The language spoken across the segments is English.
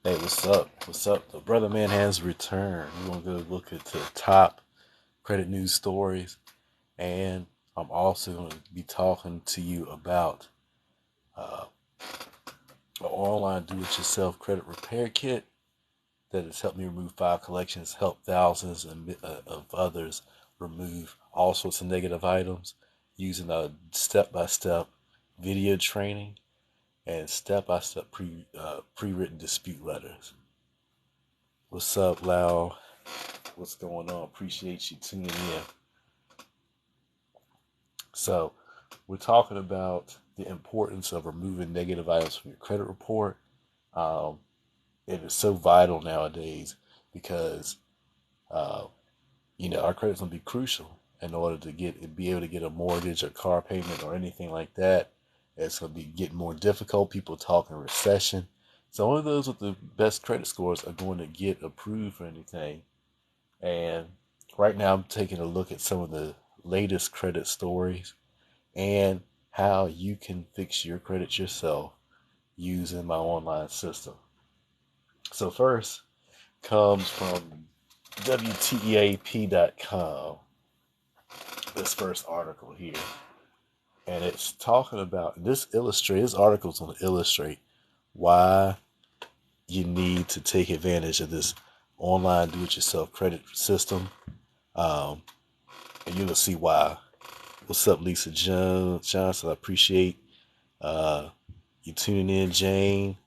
Hey, what's up? What's up? The Brother Man has returned. We're gonna go look at the top credit news stories, and I'm also going to be talking to you about uh, an online do-it-yourself credit repair kit that has helped me remove file collections, helped thousands of others remove all sorts of negative items using a step-by-step video training and step-by-step pre-written dispute letters. What's up, Lau? What's going on? Appreciate you tuning in. So, we're talking about the importance of removing negative items from your credit report. Um, it is so vital nowadays because, uh, our credit's going to be crucial in order to be able to get a mortgage or car payment or anything like that. It's going to be getting more difficult. People talking recession. So, only those with the best credit scores are going to get approved for anything. And right now, I'm taking a look at some of the latest credit stories and how you can fix your credit yourself using my online system. So, first comes from WTEAP.com, this first article here. And it's talking about this article is going to illustrate why you need to take advantage of this online do it yourself credit system. Um, and you'll see why. What's up, Lisa Johnson? I appreciate uh, you tuning in, Jane.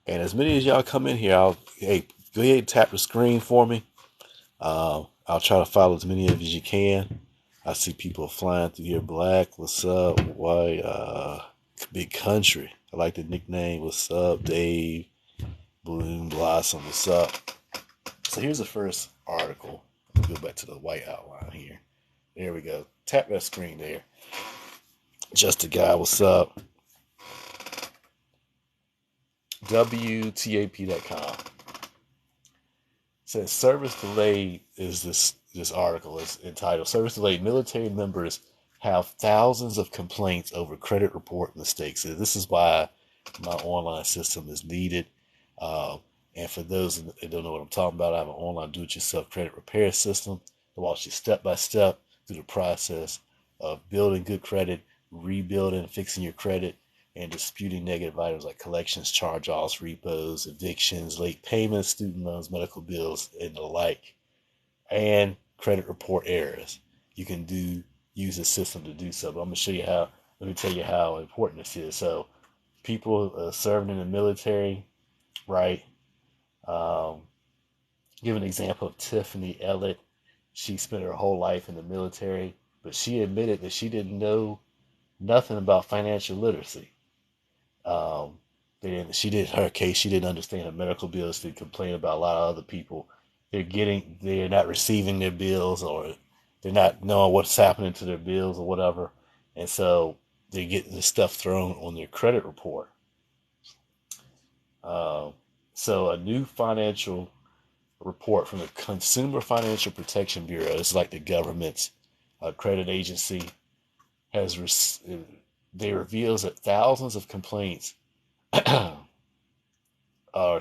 And as many as y'all come in here, hey, go ahead and tap the screen for me. I'll try to follow as many of you as you can. I see people flying through here. Black, what's up? White, Big Country. I like the nickname. What's up, Dave? Bloom Blossom, what's up? So here's the first article. Let me go back to the white outline here. There we go. Tap that screen there. Just a guy, what's up? WTAP.com. Says service delayed is this article is entitled Service Delayed. Military members have thousands of complaints over credit report mistakes. So this is why my online system is needed. And for those that don't know what I'm talking about, I have an online do-it-yourself credit repair system that walks you step by step through the process of building good credit, rebuilding, fixing your credit, and disputing negative items like collections, charge-offs, repos, evictions, late payments, student loans, medical bills, and the like, and credit report errors. You can use the system to do so. But I'm going to show you how. Let me tell you how important this is. So, people serving in the military, right? Um, Give an example of Tiffany Elliott. She spent her whole life in the military, but she admitted that she didn't know nothing about financial literacy. Um, she did her case. She didn't understand her medical bills. She complained about a lot of other people. They're not receiving their bills, or they're not knowing what's happening to their bills or whatever. And so they're getting this stuff thrown on their credit report. Um, so a new financial report from the Consumer Financial Protection Bureau, it's like the government's credit agency, they reveals that thousands of complaints are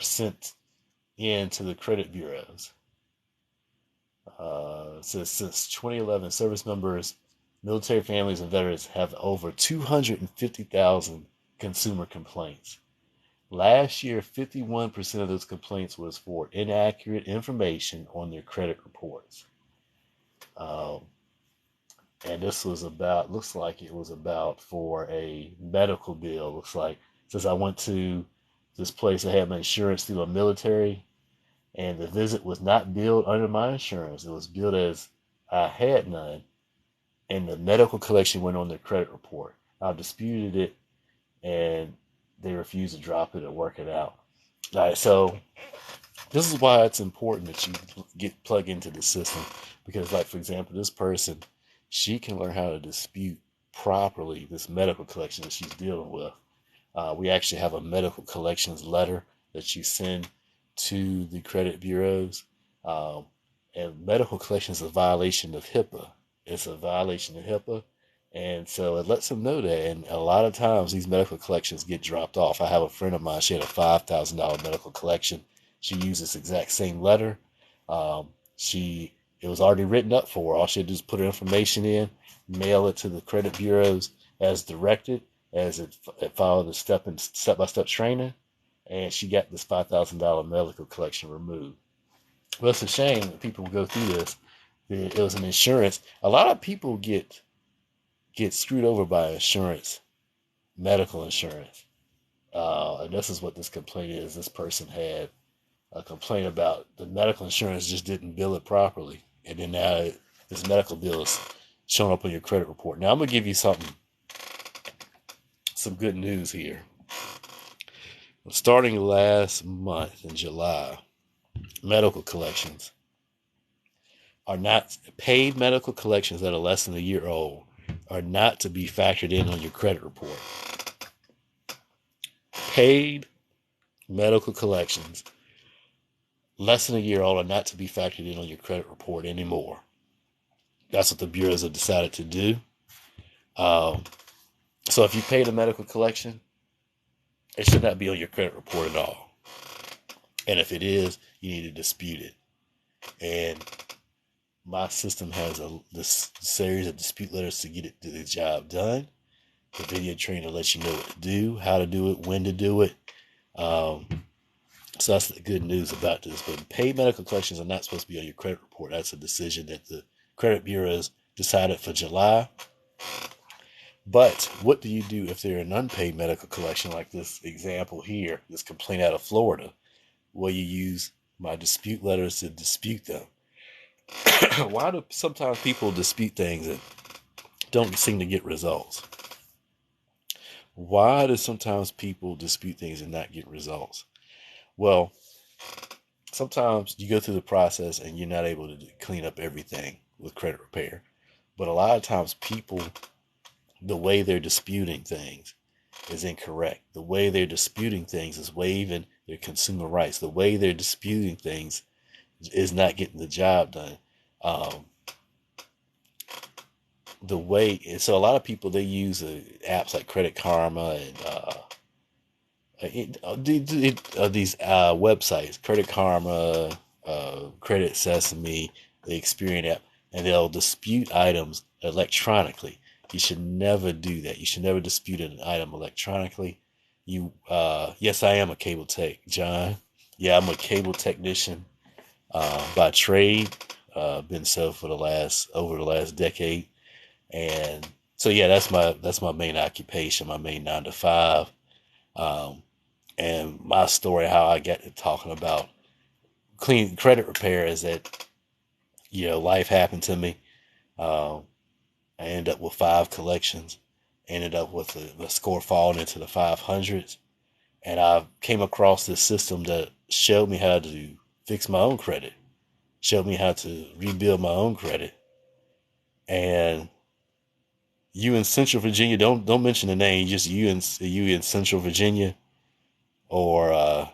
sent in to the credit bureaus. Says since 2011, service members, military families, and veterans have over 250,000 consumer complaints. Last year, 51% of those complaints was for inaccurate information on their credit reports. Um, and this was about, looks like it was about for a medical bill. Looks like, since I went to this place, I had my insurance through a military, and the visit was not billed under my insurance. It was billed as I had none, and the medical collection went on their credit report. I disputed it, and they refused to drop it or work it out. All right, so this is why it's important that you get plug into the system, because, like, for example, this person, she can learn how to dispute properly this medical collection that she's dealing with. We actually have a medical collections letter that you send to the credit bureaus. And medical collection is a violation of HIPAA. It's a violation of HIPAA, And so it lets them know that. And a lot of times these medical collections get dropped off. I have a friend of mine, she had a $5,000 medical collection. She used this exact same letter. It was already written up for her. All she had to do is put her information in, mail it to the credit bureaus as directed, as it followed the step-by-step training, and she got this $5,000 medical collection removed. Well, it's a shame that people go through this. It was an insurance. A lot of people get screwed over by insurance, medical insurance. And this is what this complaint is. This person had a complaint about the medical insurance just didn't bill it properly. And then now this medical bill is showing up on your credit report. Now I'm going to give you some good news here. Starting last month in July, medical collections are not paid medical collections that are less than a year old are not to be factored in on your credit report. Paid medical collections less than a year old are not to be factored in on your credit report anymore. That's what the bureaus have decided to do. So if you paid a medical collection, it should not be on your credit report at all. And if it is, you need to dispute it. And my system has this series of dispute letters to get the job done. The video trainer lets you know what to do, how to do it, when to do it. So that's the good news about this. But paid medical collections are not supposed to be on your credit report. That's a decision that the credit bureaus decided for July. But what do you do if they're an unpaid medical collection, like this example here, this complaint out of Florida? Well, you use my dispute letters to dispute them. Why do sometimes people dispute things and don't seem to get results? Why do sometimes people dispute things and not get results? Well, sometimes you go through the process and you're not able to clean up everything with credit repair. But a lot of times people, the way they're disputing things is incorrect. The way they're disputing things is waiving their consumer rights. The way they're disputing things is not getting the job done. So a lot of people, they use apps like Credit Karma and these websites, Credit Karma, Credit Sesame, the Experian app, and they'll dispute items electronically. You should never do that. You should never dispute an item electronically. Yes, I am a cable tech, John. Yeah, I'm a cable technician by trade. Been so for over the last decade, and so yeah, that's my main occupation, my main 9 to 5. And my story, how I got to talking about clean credit repair, is that life happened to me. I ended up with 5 collections, ended up with a score falling into the 500s. And I came across this system that showed me how to fix my own credit, showed me how to rebuild my own credit. And you in Central Virginia, don't mention the name, just you in Central Virginia, or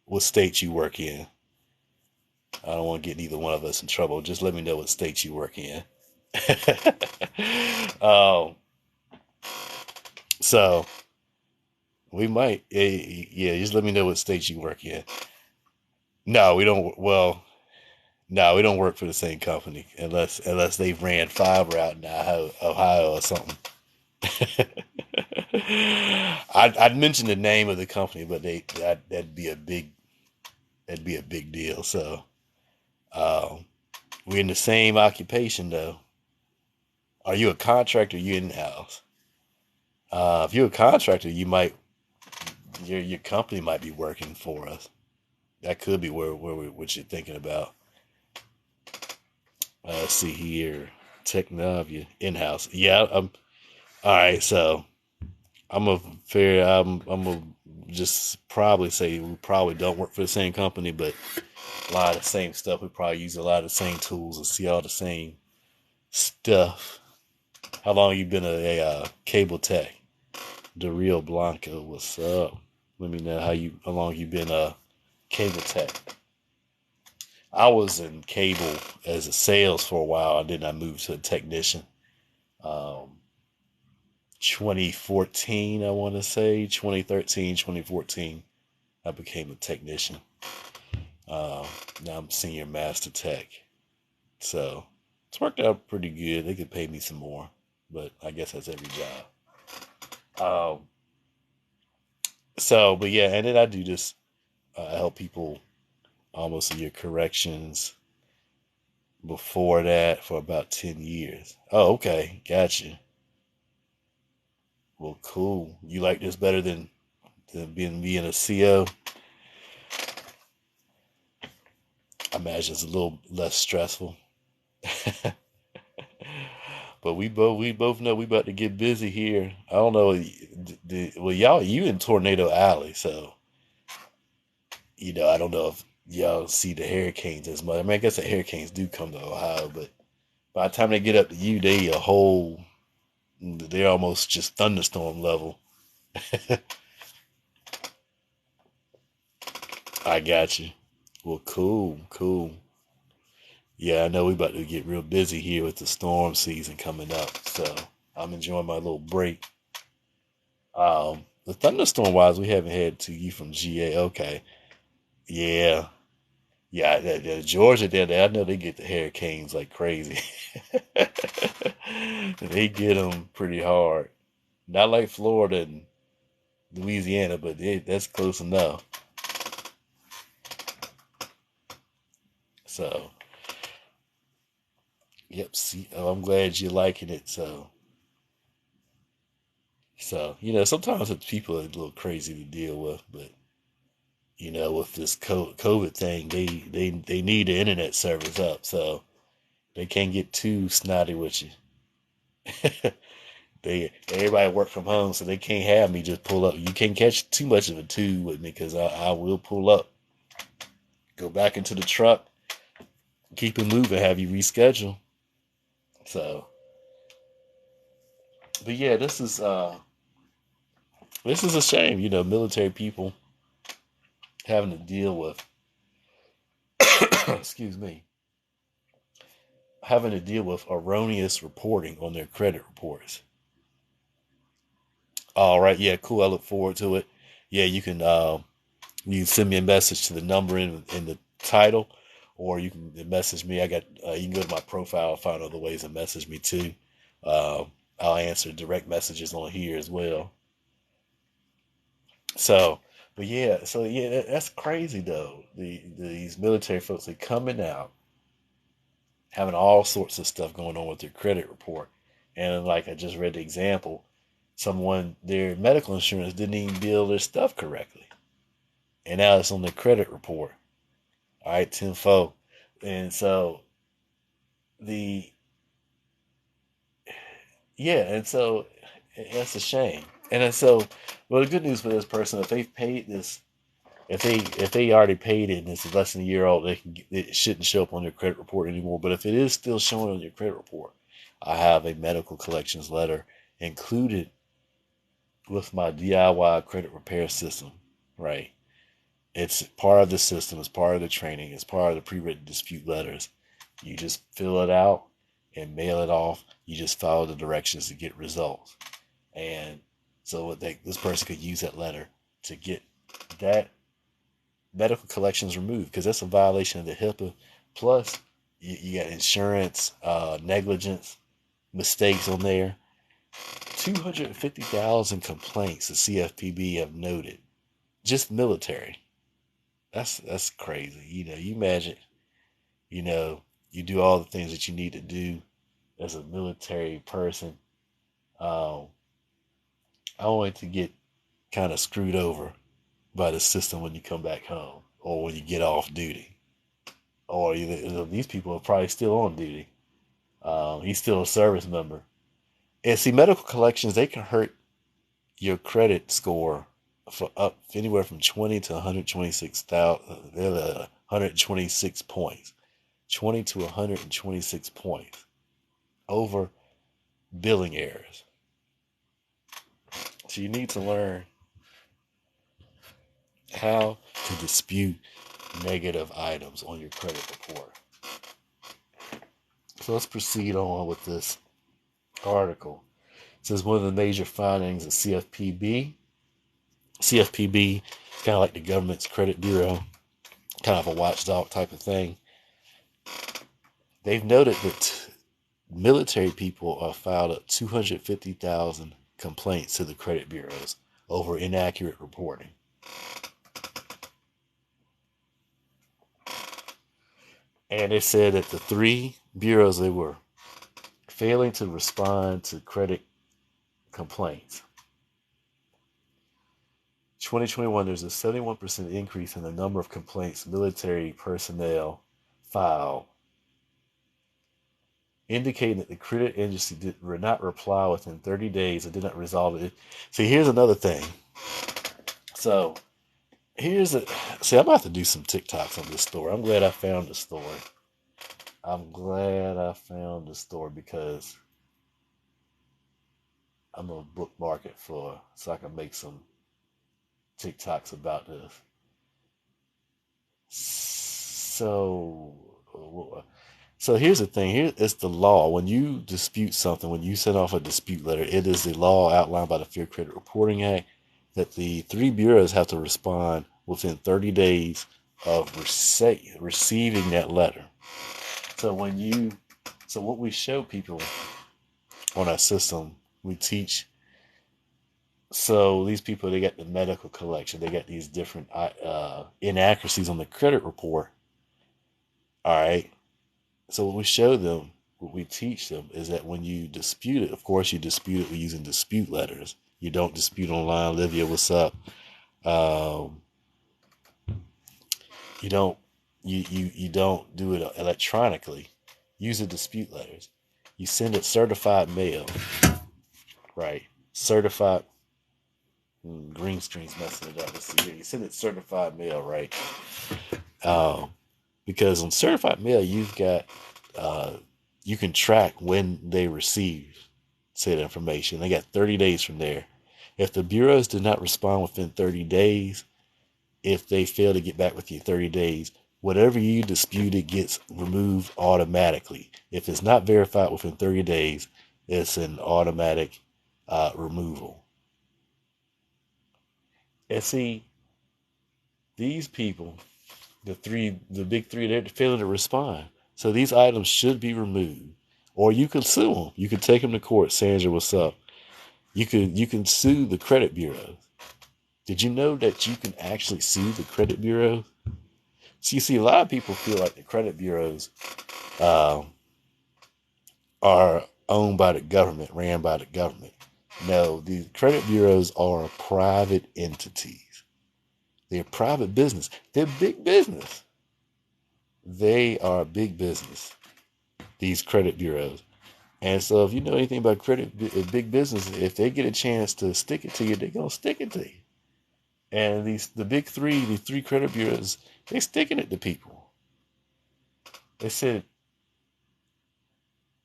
what state you work in. I don't want to get neither one of us in trouble. Just let me know what state you work in. So we might, yeah, just let me know what state you work in. No, we don't. Well, no, we don't work for the same company unless they've ran fiber out in Ohio or something. I'd mention the name of the company, but that'd be a big deal. So we're in the same occupation though. Are you a contractor? Or you in-house? If you're a contractor, your company might be working for us. That could be what you're thinking about. Let's see here. Technovia in-house. Yeah, all right. So I'm gonna just probably say we probably don't work for the same company, but a lot of the same stuff. We probably use a lot of the same tools and see all the same stuff. How long you been a cable tech? The Rio Blanco, what's up? Let me know how long you been a cable tech. I was in cable as a sales for a while, and then I moved to a technician. 2014, I want to say 2013, 2014. I became a technician. Uh, Now I'm senior master tech. So it's worked out pretty good. They could pay me some more, but I guess that's every job. But yeah, and then I do this. I help people almost a year corrections. Before that, for about 10 years. Oh, okay, gotcha. Well, cool. You like this better than being a CO? I imagine it's a little less stressful. But we both know we about to get busy here. I don't know. Well, y'all, you in Tornado Alley, so I don't know if y'all see the hurricanes as much. I mean, I guess the hurricanes do come to Ohio, but by the time they get up to you, they're almost just thunderstorm level. I got you. Well, cool, cool. Yeah, I know we about to get real busy here with the storm season coming up, so I'm enjoying my little break. The thunderstorm wise, we haven't had to you from GA. Okay, yeah, yeah. Georgia down there, I know they get the hurricanes like crazy. They get them pretty hard. Not like Florida and Louisiana, but that's close enough. So, yep. See, I'm glad you're liking it. So sometimes it's people are a little crazy to deal with, but with this COVID thing, they need the internet service up, so they can't get too snotty with you. Everybody work from home, so they can't have me just pull up. You can't catch too much of a two with me because I will pull up, go back into the truck, keep it moving, have you reschedule. So, but yeah, this is a shame. Military people having to deal with excuse me, having to deal with erroneous reporting on their credit reports. All right, yeah, cool. I look forward to it. Yeah, you send me a message to the number in the title, or you can message me. You can go to my profile, find other ways to message me too. Uh, I'll answer direct messages on here as well. So, but yeah, that's crazy though. These military folks are coming out having all sorts of stuff going on with their credit report. And like I just read the example, their medical insurance didn't even bill their stuff correctly. And now it's on their credit report. All right, tenfold. And so the yeah, and so that's a shame. And then well, the good news for this person, if they've paid this, if they already paid it and it's less than a year old, it shouldn't show up on your credit report anymore. But if it is still showing on your credit report, I have a medical collections letter included with my DIY credit repair system. Right, it's part of the system. It's part of the training. It's part of the pre-written dispute letters. You just fill it out and mail it off. You just follow the directions to get results. And so this person could use that letter to get that medical collections removed because that's a violation of the HIPAA. Plus, you got insurance, negligence, mistakes on there. 250,000 complaints the CFPB have noted. Just military. That's crazy. You imagine, you know, you do all the things that you need to do as a military person, um, only to get kind of screwed over by the system when you come back home or when you get off duty. Or these people are probably still on duty. He's still a service member. And see, medical collections, they can hurt your credit score for up anywhere from 20 to 126,000, 126 points. 20 to 126 points over billing errors. So you need to learn how to dispute negative items on your credit report. So let's proceed on with this article. It says one of the major findings of CFPB. CFPB is kind of like the government's credit bureau, kind of a watchdog type of thing. They've noted that military people have filed up 250,000 complaints to the credit bureaus over inaccurate reporting. And they said that the three bureaus, they were failing to respond to credit complaints. 2021, there's a 71% increase in the number of complaints military personnel filed, indicating that the credit agency did not reply within 30 days and did not resolve it. See, here's another thing. So, I'm about to do some TikToks on this story. I'm glad I found the story. Because I'm going to bookmark it so I can make some TikToks about this. So here's the thing. Here is the law. When you dispute something, when you send off a dispute letter, it is the law outlined by the Fair Credit Reporting Act that the three bureaus have to respond within 30 days of receiving that letter. So what we show people on our system, we teach. So these people, they got the medical collection. They got these different inaccuracies on the credit report. All right. So what we show them, what we teach them is that when you dispute it, of course you dispute it using dispute letters. You don't dispute online. Olivia, what's up? You don't do it electronically. Use the dispute letters. You send it certified mail. Right. Certified. Green screen's messing it up. Let's see here. You send it certified mail, right? Because on certified mail, you've got you can track when they receive said information. They got 30 days from there. If the bureaus did not respond within 30 days, if they fail to get back with you 30 days, whatever you disputed gets removed automatically. If it's not verified within 30 days, it's an automatic removal. And see, these people, the big three, they're failing to respond. So these items should be removed. Or you can sue them. You can take them to court. Sandra, what's up? You can sue the credit bureau. Did you know that you can actually sue the credit bureau? So you see, a lot of people feel like the credit bureaus are owned by the government, ran by the government. No, the credit bureaus are private entities. They're private business. They're big business. They are big business, these credit bureaus. And so if you know anything about big business, if they get a chance to stick it to you, they're going to stick it to you. And the three credit bureaus, they're sticking it to people. They said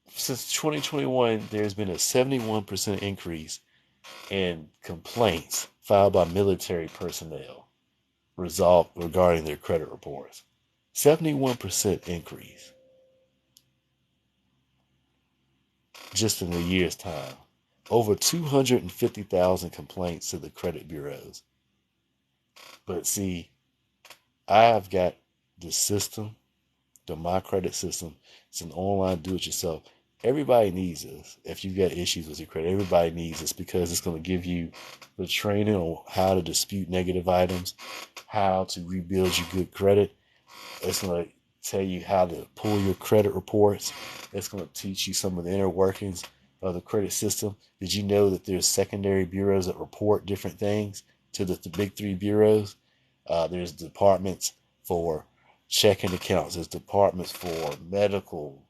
since 2021, there's been a 71% increase in complaints filed by military personnel resolved regarding their credit reports. 71% increase just in a year's time. Over 250,000 complaints to the credit bureaus. But see, I've got the system, the My Credit system. It's an online do-it-yourself. Everybody needs this. If you've got issues with your credit, everybody needs this because it's going to give you the training on how to dispute negative items, how to rebuild your good credit. It's going to tell you how to pull your credit reports. It's going to teach you some of the inner workings of the credit system. Did you know that there's secondary bureaus that report different things to the big three bureaus? There's departments for checking accounts. There's departments for medical,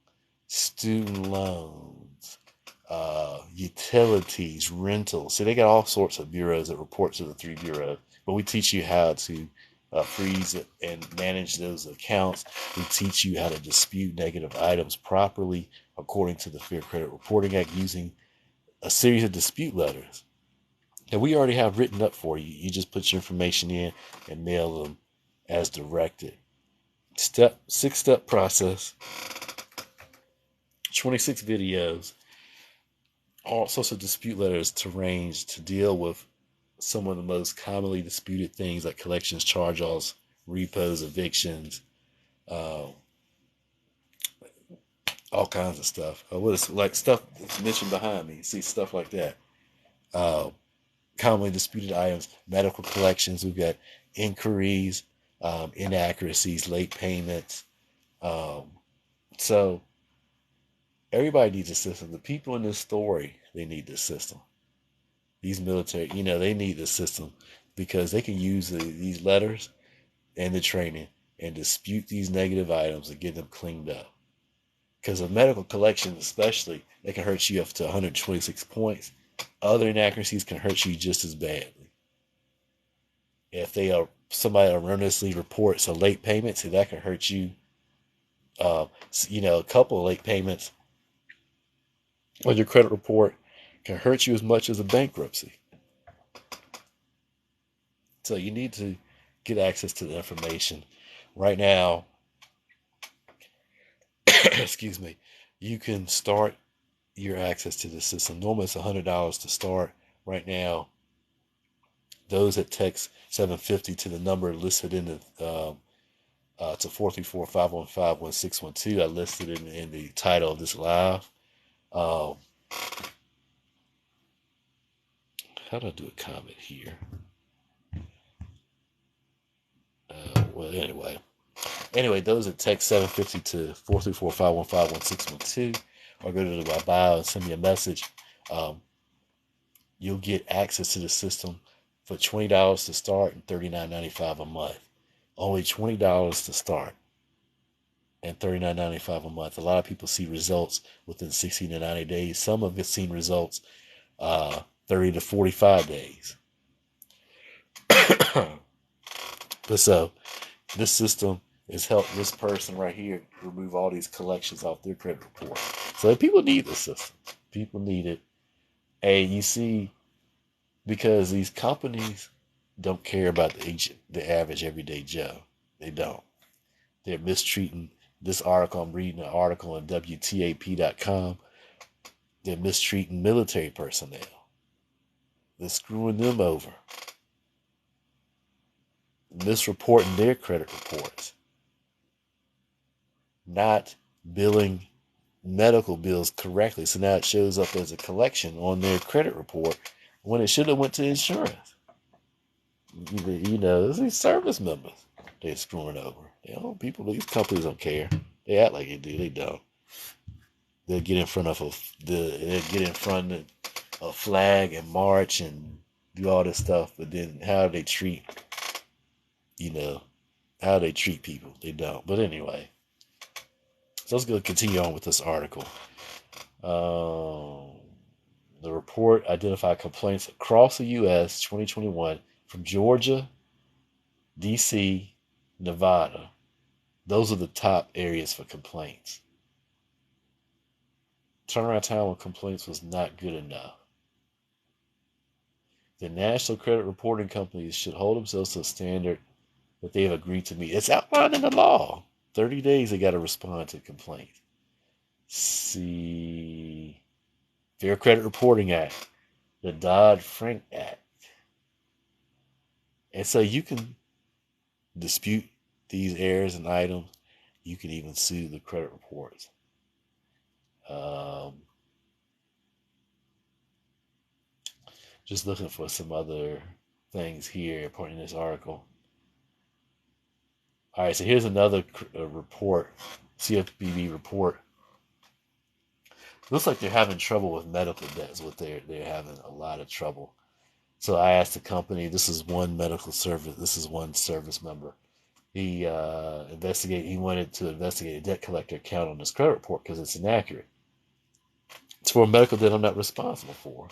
student loans, utilities, rentals. So they got all sorts of bureaus that report to the three bureaus. But we teach you how to freeze it and manage those accounts. We teach you how to dispute negative items properly according to the Fair Credit Reporting Act using a series of dispute letters that we already have written up for you. You just put your information in and mail them as directed. 6-step process, 26 videos, all sorts of dispute letters to range to deal with some of the most commonly disputed things like collections, charge-offs, repos, evictions, uh, all kinds of stuff. What is like stuff that's mentioned behind me? See stuff like that. Uh, Commonly disputed items, medical collections. We've got inquiries, inaccuracies, late payments. Um, so everybody needs a system. The people in this story, they need this system. These military, they need this system because they can use these letters and the training and dispute these negative items and get them cleaned up. Because of medical collections, especially, they can hurt you up to 126 points. Other inaccuracies can hurt you just as badly. If somebody erroneously reports a late payment, see that can hurt you. A couple of late payments on your credit report can hurt you as much as a bankruptcy. So you need to get access to the information. Right now, excuse me, you can start your access to the system. Normally it's $100 to start. Right now, those that text 750 to the number listed in the to 434-515-1612, I listed it in the title of this live. How do I do a comment here? Well, anyway, those that text 750 to 434-515-1612 or go to my bio and send me a message, you'll get access to the system for $20 to start and $39.95 a month. Only $20 to start and $39.95 a month. A lot of people see results within 60 to 90 days. Some have seen results 30 to 45 days. But so this system has helped this person right here remove all these collections off their credit report. So people need this system. People need it. And you see, because these companies don't care about the average everyday Joe. They don't. They're mistreating this article. I'm reading an article on WTAP.com. They're mistreating military personnel. They're screwing them over. Misreporting their credit reports. Not billing medical bills correctly. So now it shows up as a collection on their credit report when it should have went to insurance. These service members they're screwing over. These companies don't care. They act like they do. They don't. They'll get in front of a flag and march and do all this stuff, but then how they treat people, they don't. But anyway, so let's go continue on with this article. The report identified complaints across the U.S. 2021 from Georgia, D.C., Nevada. Those are the top areas for complaints. Turnaround time on complaints was not good enough. The national credit reporting companies should hold themselves to a standard that they have agreed to meet. It's outlined in the law. 30 days they got to respond to complaints. See, Fair Credit Reporting Act, the Dodd-Frank Act. And so you can dispute these errors and items. You can even sue the credit reports. Just looking for some other things here according to this article. All right, so here's another report, CFPB report. Looks like they're having trouble with medical debts. They're having a lot of trouble. So I asked the company. This is one medical service. This is one service member. He wanted to investigate a debt collector account on his credit report because it's inaccurate. It's for a medical debt I'm not responsible for.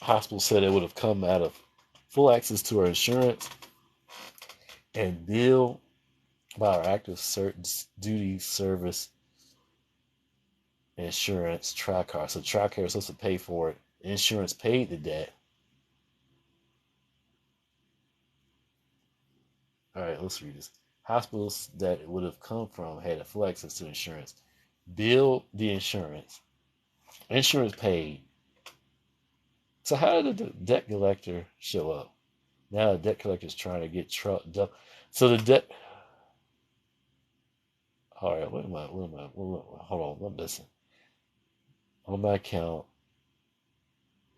Hospital said it would have come out of full access to our insurance and bill by our active certain duty service insurance TRICARE. So TRICARE is supposed to pay for it. Insurance paid the debt. All right, let's read this. Hospitals that it would have come from had a full access to insurance. Bill the insurance Insurance paid. So how did the debt collector show up? Now the debt collector is trying to get So the debt. All right, wait a minute. Hold on, I'm missing. On my account,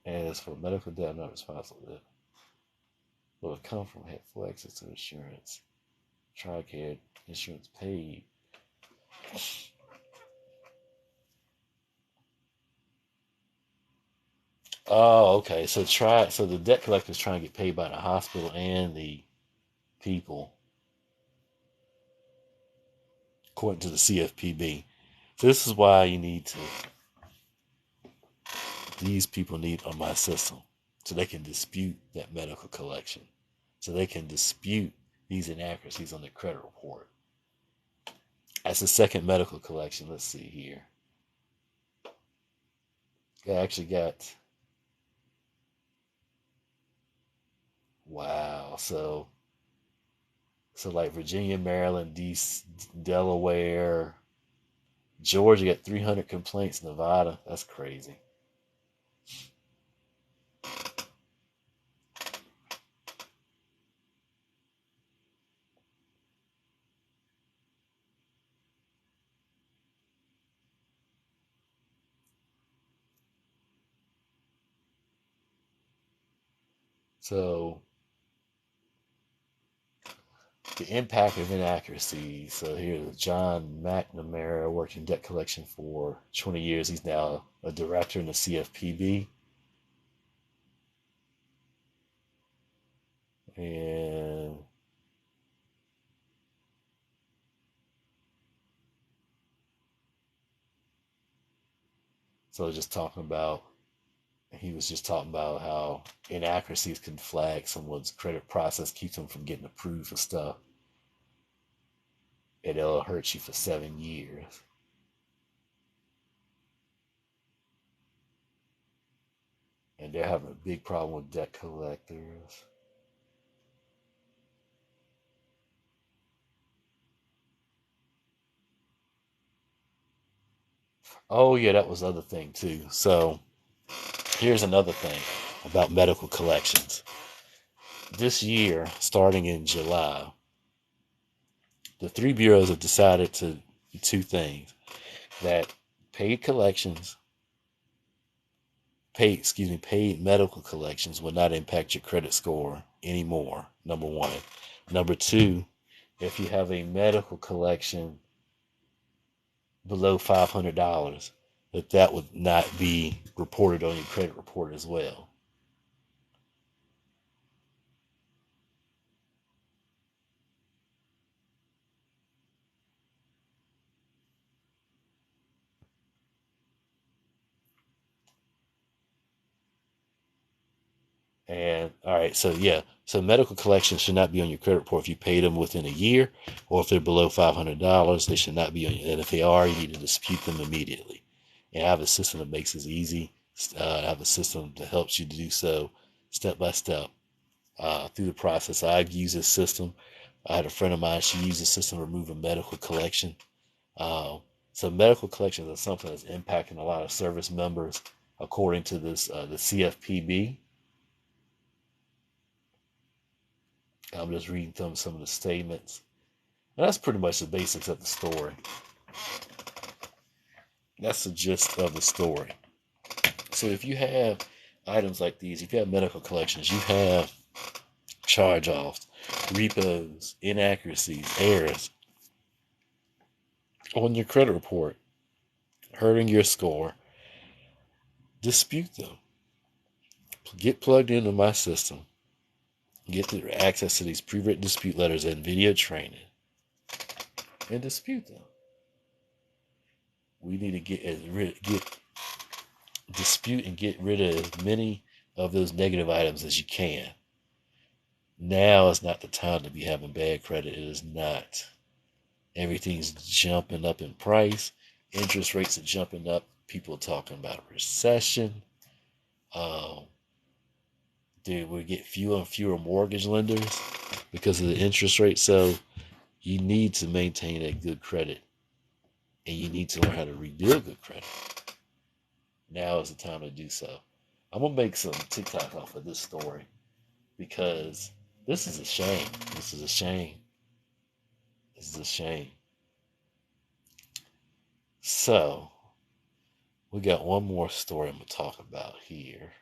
as for medical debt, I'm not responsible for that. Will it come from had full access to insurance? TRICARE insurance paid. Oh, okay. So the debt collector is trying to get paid by the hospital and the people, according to the CFPB. So this is why these people need on my system, so they can dispute that medical collection, so they can dispute these inaccuracies on the credit report. That's the second medical collection. Let's see here. I actually got, wow. So like Virginia, Maryland, DC, Delaware, Georgia got 300 complaints. Nevada, that's crazy. So the impact of inaccuracy. So here's John McNamara, worked in debt collection for 20 years. He's now a director in the CFPB. And so he was just talking about how inaccuracies can flag someone's credit process, keeps them from getting approved for stuff, and it'll hurt you for 7 years. And they're having a big problem with debt collectors. Oh yeah, that was the other thing too. So here's another thing about medical collections. This year, starting in July, the three bureaus have decided to two things: that paid collections, paid medical collections will not impact your credit score anymore. Number one. Number two, if you have a medical collection below $500, that would not be reported on your credit report as well. And all right, so yeah, so medical collections should not be on your credit report if you paid them within a year, or if they're below $500, they should not be on. And if they are, you need to dispute them immediately. And I have a system that makes it easy. I have a system that helps you to do so step by step through the process. I've used this system. I had a friend of mine. She used the system to remove a medical collection. Uh, so medical collections are something that's impacting a lot of service members, according to this the CFPB. I'm just reading some of the statements. And that's pretty much the basics of the story. That's the gist of the story. So if you have items like these, if you have medical collections, you have charge offs, repos, inaccuracies, errors on your credit report, hurting your score, dispute them. Get plugged into my system. Get the access to these pre-written dispute letters and video training and dispute them. We need to get dispute and get rid of as many of those negative items as you can. Now is not the time to be having bad credit. It is not. Everything's jumping up in price. Interest rates are jumping up. People are talking about recession. We get fewer and fewer mortgage lenders because of the interest rate. So you need to maintain a good credit, and you need to learn how to rebuild good credit. now is the time to do so. I'm going to make some TikTok off of this story because this is a shame. This is a shame. This is a shame. So, we got one more story I'm going to talk about here.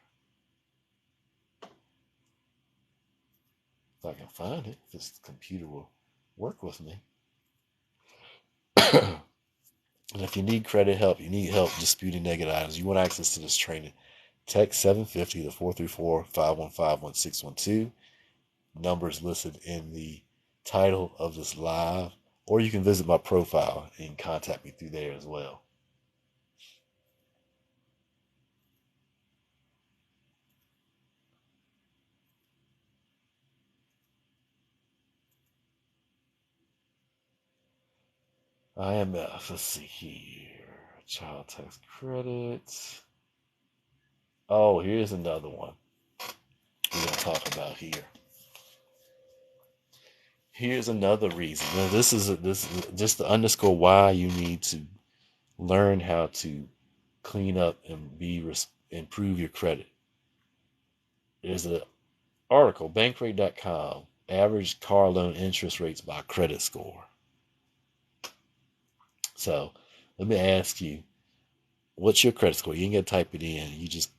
If I can find it, if this computer will work with me. And if you need credit help, you need help disputing negative items, you want access to this training, text 750 to 434-515-1612. Numbers listed in the title of this live, or you can visit my profile and contact me through there as well. IMF, let's see here. Child tax credits. Oh, here's another one we're going to talk about here. Here's another reason. Now, this is just to underscore why you need to learn how to clean up and improve your credit. There's an article, bankrate.com, average car loan interest rates by credit score. So let me ask you, what's your credit score? You ain't got to type it in. You just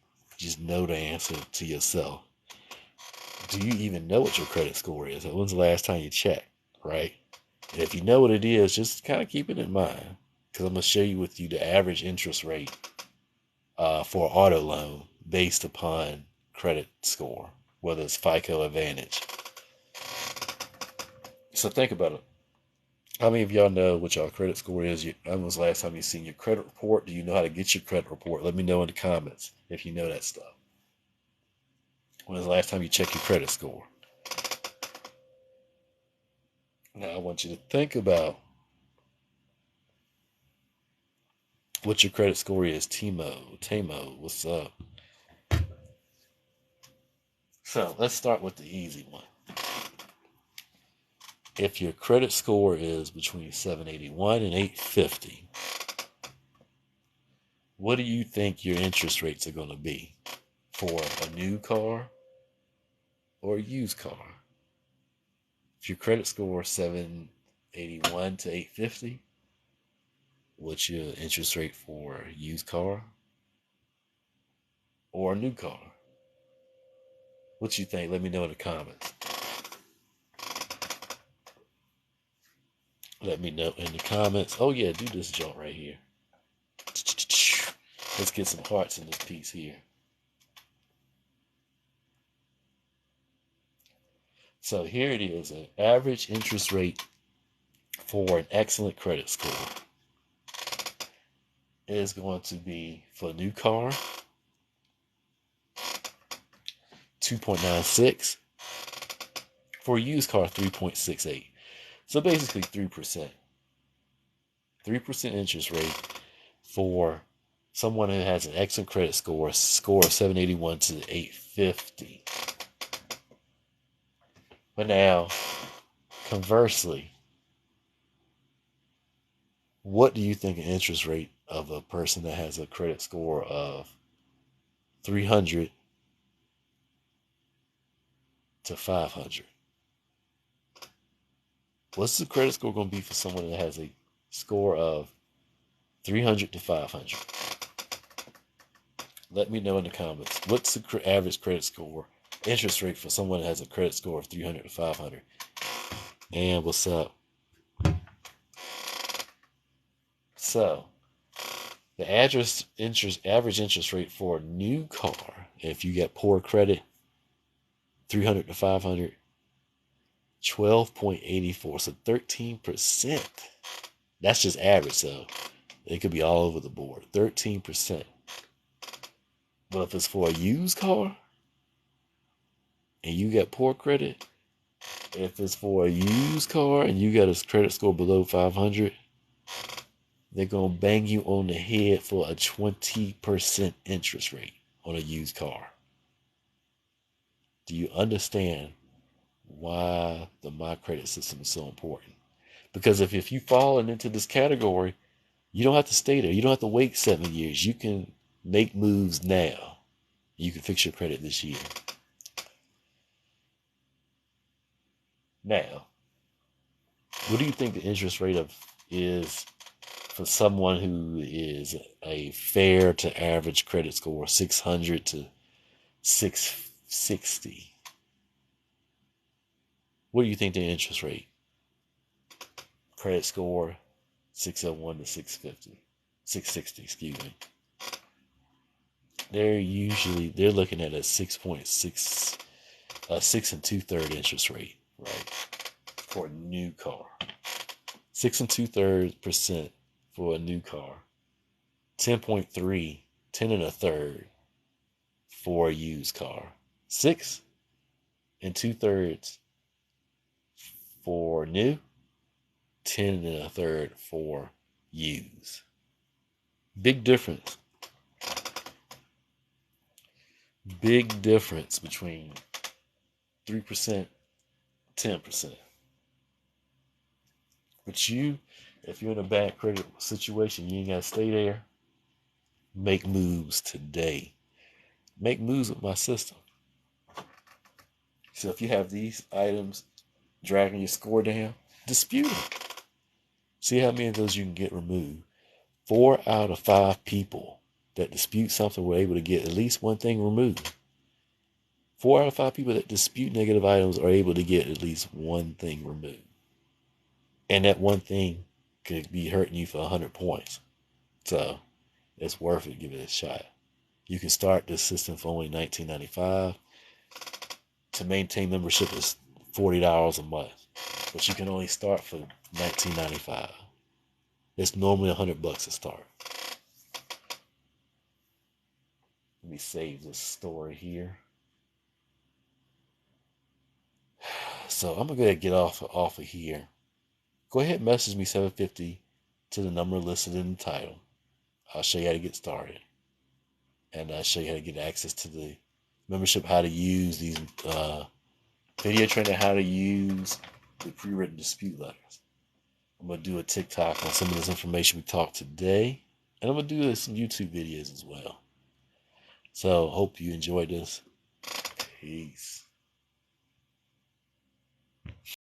know the answer to yourself. Do you even know what your credit score is? When's the last time you checked, right? And if you know what it is, just kind of keep it in mind, because I'm going to share with you the average interest rate for an auto loan based upon credit score, whether it's FICO Advantage. So think about it. How many of y'all know what y'all credit score is? When was the last time you seen your credit report? Do you know how to get your credit report? Let me know in the comments if you know that stuff. When was the last time you checked your credit score? Now I want you to think about what your credit score is. Tamo, what's up? So let's start with the easy one. If your credit score is between 781 and 850, what do you think your interest rates are going to be for a new car or a used car? If your credit score is 781 to 850, what's your interest rate for a used car or a new car? What you think? Let me know in the comments. Let me know in the comments. Oh yeah, do this joint right here. Let's get some hearts in this piece here. So here it is, an average interest rate for an excellent credit score is going to be, for a new car, 2.96. For a used car, 3.68. So basically 3%. 3% interest rate for someone who has an excellent credit score of 781 to 850. But now, conversely, what do you think an interest rate of a person that has a credit score of 300 to 500? What's the credit score going to be for someone that has a score of 300 to 500? Let me know in the comments. What's the average credit score interest rate for someone that has a credit score of 300 to 500? And what's up? So, the average interest rate for a new car, if you get poor credit, 300 to 500, 12.84. So 13%. That's just average, so it could be all over the board. 13%. But if it's for a used car and you got poor credit, if it's for a used car and you got a credit score below 500, they're going to bang you on the head for a 20% interest rate on a used car. Do you understand why the My Credit system is so important? Because if you fall into this category, you don't have to stay there. You don't have to wait 7 years. You can Make moves now. You can fix your credit this year. Now, what do you think the interest rate is for someone who is a fair to average credit score, 600 to 660? What do you think the interest rate? Credit score 601 to 650, 660, excuse me. They're looking at a 6.6, 6 and 2/3 interest rate, right, for a new car. 6 and 2/3% for a new car. 10.3, 10 and a third for a used car. 6 and 2/3 for new. 10 and a third for used. Big difference. Big difference between 3%, 10%. But if you're in a bad credit situation, you ain't got to stay there. Make moves today. Make moves with my system. So if you have these items dragging your score down, dispute them. See how many of those you can get removed. 4 out of 5 people that dispute something were able to get at least one thing removed. 4 out of 5 people that dispute negative items are able to get at least one thing removed. And that one thing could be hurting you for 100 points. So it's worth it. Give it a shot. You can start this system for only $19.95. To maintain membership is $40 a month. But you can only start for $19.95. It's normally $100 to start. Let me save this story here. So I'm gonna go ahead and get off of here. Go ahead and message me 750 to the number listed in the title. I'll show you how to get started. And I'll show you how to get access to the membership, how to use these video training, how to use the pre-written dispute letters. I'm going to do a TikTok on some of this information we talked today. And I'm going to do some YouTube videos as well. So hope you enjoyed this. Peace.